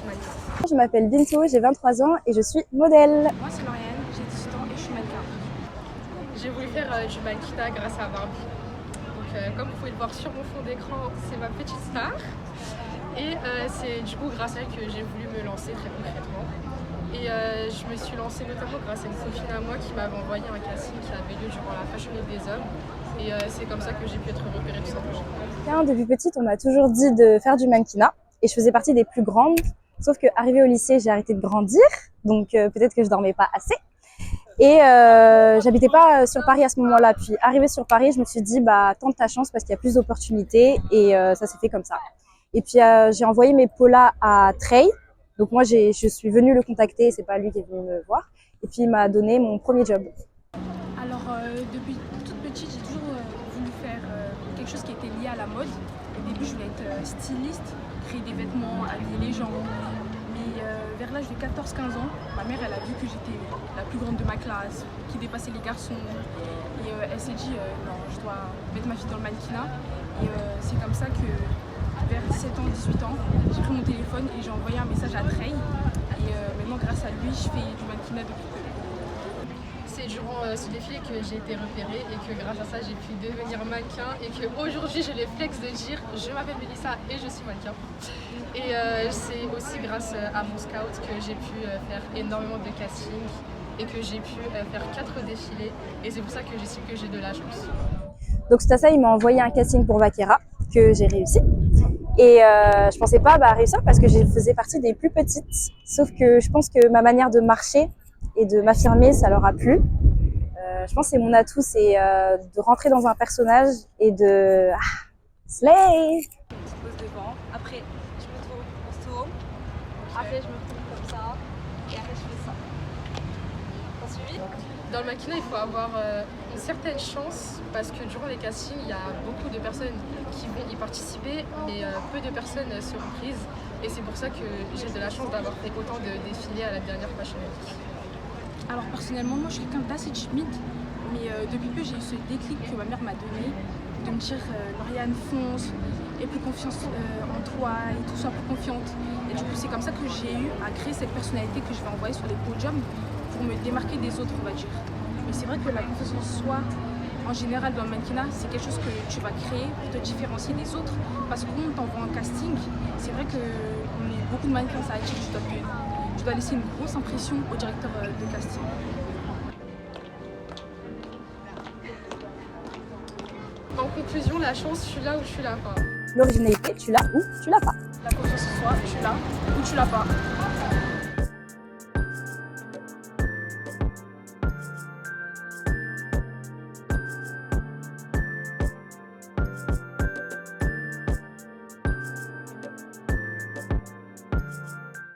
mannequin. Je m'appelle Bintou, j'ai 23 ans et je suis modèle. Moi c'est Lauriane, j'ai 18 ans et je suis mannequin. J'ai voulu faire du mannequinat grâce à Barbie. Donc comme vous pouvez le voir sur mon fond d'écran, c'est ma petite star. Et c'est du coup grâce à elle que j'ai voulu me lancer très concrètement. Et je me suis lancée notamment grâce à une copine à moi qui m'avait envoyé un casting qui avait lieu durant la Fashion Week des hommes. Et c'est comme ça que j'ai pu être repérée tout simplement. Depuis petite, on m'a toujours dit de faire du mannequinat et je faisais partie des plus grandes. Sauf qu'arrivée au lycée, j'ai arrêté de grandir, donc peut-être que je dormais pas assez. Et j'habitais pas sur Paris à ce moment-là. Puis arrivée sur Paris, je me suis dit bah tente ta chance parce qu'il y a plus d'opportunités et ça s'est fait comme ça. Et puis j'ai envoyé mes polas à Trey. Donc moi je suis venue le contacter, c'est pas lui qui est venu me voir. Et puis il m'a donné mon premier job. Alors depuis toute petite, j'ai toujours voulu faire quelque chose qui était lié à la mode. Au début, je voulais être styliste, créer des vêtements, habiller les gens. Mais vers l'âge de 14-15 ans, ma mère elle a vu que j'étais la plus grande de ma classe, qui dépassait les garçons. Et elle s'est dit non, je dois mettre ma fille dans le mannequinat. Et c'est comme ça que vers 17 ans, 18 ans, j'ai pris mon téléphone et j'ai envoyé un message à Trey. Et maintenant, grâce à lui, je fais du mannequinat depuis peu. C'est durant ce défilé que j'ai été repérée et que grâce à ça j'ai pu devenir mannequin et qu'aujourd'hui j'ai les flex de dire je m'appelle Mélissa et je suis mannequin. Et c'est aussi grâce à mon scout que j'ai pu faire énormément de casting et que j'ai pu faire 4 défilés et c'est pour ça que j'estime que j'ai de la chance. Donc suite à ça, il m'a envoyé un casting pour Vaquera que j'ai réussi. Et je pensais pas réussir parce que je faisais partie des plus petites. Sauf que je pense que ma manière de marcher et de m'affirmer, ça leur a plu. Je pense que c'est mon atout, c'est de rentrer dans un personnage et de slay. Je pose devant, après je me tourne, on se tourne, après je me tourne comme ça, et après je fais ça. T'as suivi? Dans le mannequinat, il faut avoir une certaine chance parce que durant les castings, il y a beaucoup de personnes qui vont y participer, mais peu de personnes seront prises. Et c'est pour ça que j'ai de la chance d'avoir fait autant de défilés à la dernière Fashion Week. Alors personnellement, moi je suis quelqu'un d'assez timide, mais depuis peu j'ai eu ce déclic que ma mère m'a donné, de me dire Lauriane fonce, aie plus confiance en toi et tout, sois plus confiante. Et du coup c'est comme ça que j'ai eu à créer cette personnalité que je vais envoyer sur les podiums pour me démarquer des autres, on va dire. Mais c'est vrai que la confiance en soi, en général dans le mannequinat, c'est quelque chose que tu vas créer pour te différencier des autres. Parce que quand on t'envoie un casting, c'est vrai qu'on est beaucoup de mannequins, ça attire, tu dois laisser une grosse impression au directeur de casting. En conclusion, la chance, tu l'as ou tu l'as pas. L'originalité, tu l'as ou tu l'as pas. La confiance en soi, tu l'as ou tu l'as pas.